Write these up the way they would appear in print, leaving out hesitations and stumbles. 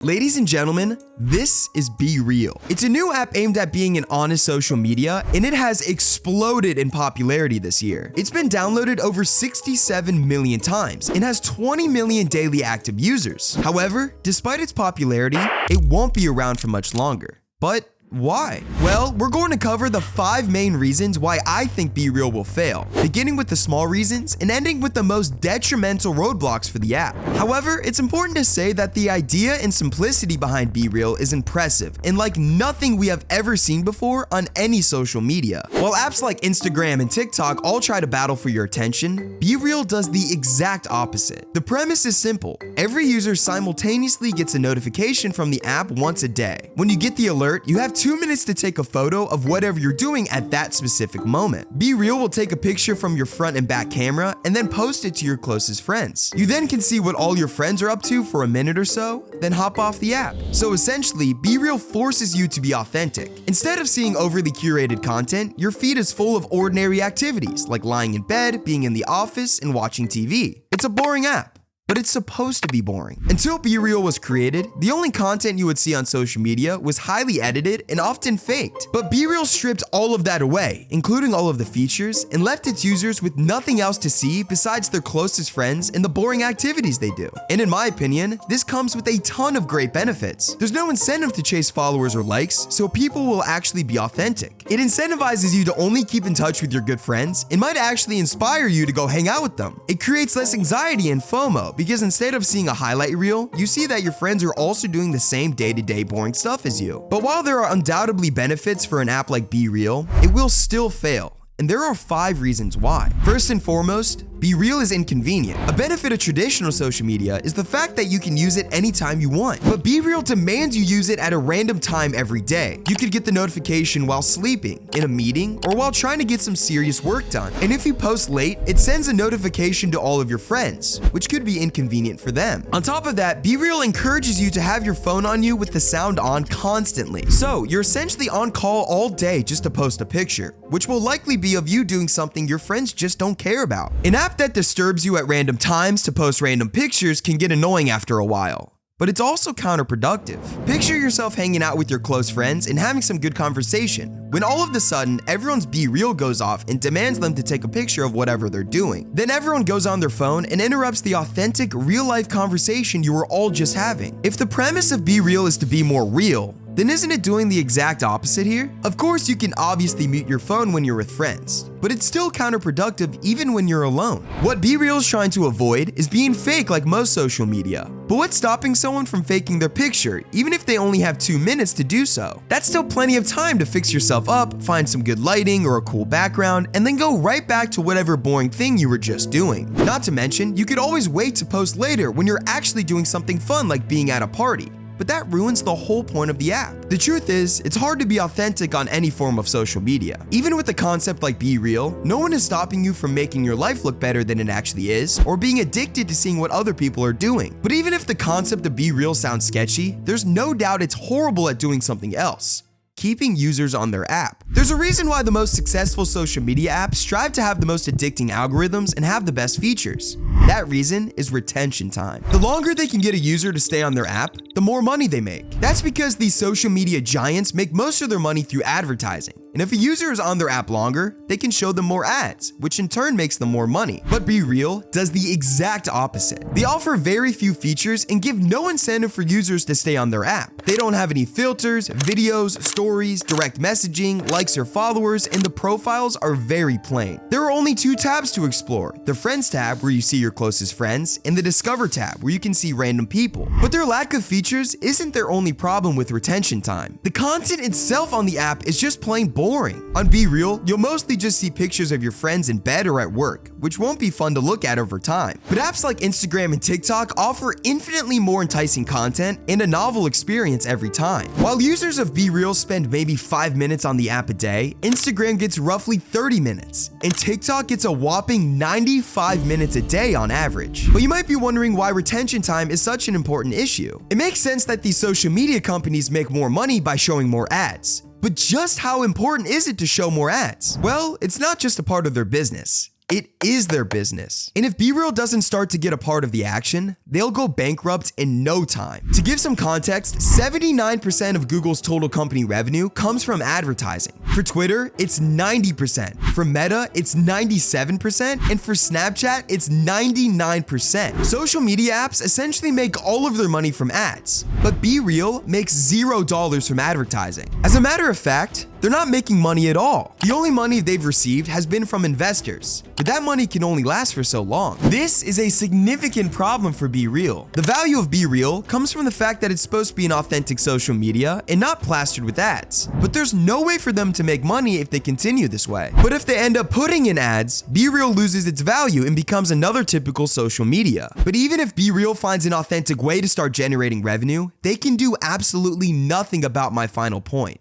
Ladies and gentlemen, this is BeReal. It's a new app aimed at being an honest social media, and it has exploded in popularity this year. It's been downloaded over 67 million times and has 20 million daily active users. However, despite its popularity, it won't be around for much longer. But why? Well, we're going to cover the 5 main reasons why I think BeReal will fail, beginning with the small reasons and ending with the most detrimental roadblocks for the app. However, it's important to say that the idea and simplicity behind BeReal is impressive and like nothing we have ever seen before on any social media. While apps like Instagram and TikTok all try to battle for your attention, BeReal does the exact opposite. The premise is simple. Every user simultaneously gets a notification from the app once a day. When you get the alert, you have 2 minutes to take a photo of whatever you're doing at that specific moment. BeReal will take a picture from your front and back camera and then post it to your closest friends. You then can see what all your friends are up to for a minute or so, then hop off the app. So essentially, BeReal forces you to be authentic. Instead of seeing overly curated content, your feed is full of ordinary activities like lying in bed, being in the office, and watching TV. It's a boring app. But it's supposed to be boring. Until BeReal was created, the only content you would see on social media was highly edited and often faked. But BeReal stripped all of that away, including all of the features, and left its users with nothing else to see besides their closest friends and the boring activities they do. And in my opinion, this comes with a ton of great benefits. There's no incentive to chase followers or likes, so people will actually be authentic. It incentivizes you to only keep in touch with your good friends and might actually inspire you to go hang out with them. It creates less anxiety and FOMO, because instead of seeing a highlight reel, you see that your friends are also doing the same day-to-day boring stuff as you. But while there are undoubtedly benefits for an app like BeReal, it will still fail. And there are 5 reasons why. First and foremost, BeReal is inconvenient. A benefit of traditional social media is the fact that you can use it anytime you want. But BeReal demands you use it at a random time every day. You could get the notification while sleeping, in a meeting, or while trying to get some serious work done. And if you post late, it sends a notification to all of your friends, which could be inconvenient for them. On top of that, BeReal encourages you to have your phone on you with the sound on constantly. So you're essentially on call all day just to post a picture, which will likely be of you doing something your friends just don't care about. An app that disturbs you at random times to post random pictures can get annoying after a while. But it's also counterproductive. Picture yourself hanging out with your close friends and having some good conversation, when all of a sudden, everyone's BeReal goes off and demands them to take a picture of whatever they're doing. Then everyone goes on their phone and interrupts the authentic, real-life conversation you were all just having. If the premise of BeReal is to be more real, then isn't it doing the exact opposite here? Of course, you can obviously mute your phone when you're with friends, but it's still counterproductive even when you're alone. What BeReal is trying to avoid is being fake like most social media. But what's stopping someone from faking their picture, even if they only have 2 minutes to do so? That's still plenty of time to fix yourself up, find some good lighting or a cool background, and then go right back to whatever boring thing you were just doing. Not to mention, you could always wait to post later when you're actually doing something fun like being at a party. But that ruins the whole point of the app. The truth is, it's hard to be authentic on any form of social media. Even with a concept like BeReal, no one is stopping you from making your life look better than it actually is, or being addicted to seeing what other people are doing. But even if the concept of BeReal sounds sketchy, there's no doubt it's horrible at doing something else: keeping users on their app. There's a reason why the most successful social media apps strive to have the most addicting algorithms and have the best features. That reason is retention time. The longer they can get a user to stay on their app, the more money they make. That's because these social media giants make most of their money through advertising. And if a user is on their app longer, they can show them more ads, which in turn makes them more money. But BeReal does the exact opposite. They offer very few features and give no incentive for users to stay on their app. They don't have any filters, videos, stories, direct messaging, likes or followers, and the profiles are very plain. There are only 2 tabs to explore: the Friends tab, where you see your closest friends, and the Discover tab, where you can see random people. But their lack of features isn't their only problem with retention time. The content itself on the app is just plain boring. On BeReal, you'll mostly just see pictures of your friends in bed or at work, which won't be fun to look at over time. But apps like Instagram and TikTok offer infinitely more enticing content and a novel experience every time. While users of BeReal spend maybe 5 minutes on the app a day, Instagram gets roughly 30 minutes, and TikTok gets a whopping 95 minutes a day on average. But you might be wondering why retention time is such an important issue. It makes sense that these social media companies make more money by showing more ads. But just how important is it to show more ads? Well, it's not just a part of their business. It is their business. And if BeReal doesn't start to get a part of the action, they'll go bankrupt in no time. To give some context, 79% of Google's total company revenue comes from advertising. For Twitter, it's 90%. For Meta, it's 97%. And for Snapchat, it's 99%. Social media apps essentially make all of their money from ads, but BeReal makes $0 from advertising. As a matter of fact, they're not making money at all. The only money they've received has been from investors, but that money can only last for so long. This is a significant problem for BeReal. The value of BeReal comes from the fact that it's supposed to be an authentic social media and not plastered with ads. But there's no way for them to make money if they continue this way. But if they end up putting in ads, BeReal loses its value and becomes another typical social media. But even if BeReal finds an authentic way to start generating revenue, they can do absolutely nothing about my final point: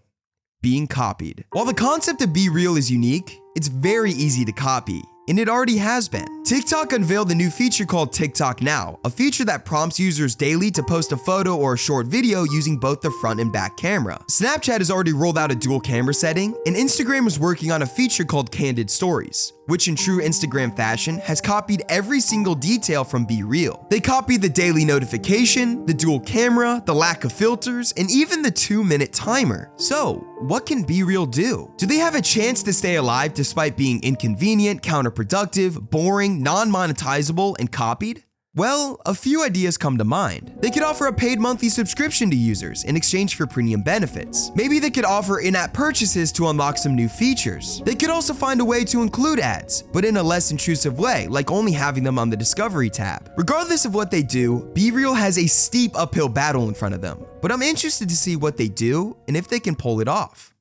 being copied. While the concept of BeReal is unique, it's very easy to copy, and it already has been. TikTok unveiled a new feature called TikTok Now, a feature that prompts users daily to post a photo or a short video using both the front and back camera. Snapchat has already rolled out a dual camera setting, and Instagram is working on a feature called Candid Stories, which in true Instagram fashion has copied every single detail from BeReal. They copied the daily notification, the dual camera, the lack of filters, and even the 2-minute timer. So, what can BeReal do? Do they have a chance to stay alive despite being inconvenient, counterproductive, boring, non-monetizable, and copied? Well, a few ideas come to mind. They could offer a paid monthly subscription to users in exchange for premium benefits. Maybe they could offer in-app purchases to unlock some new features. They could also find a way to include ads, but in a less intrusive way, like only having them on the Discovery tab. Regardless of what they do, BeReal has a steep uphill battle in front of them, but I'm interested to see what they do and if they can pull it off.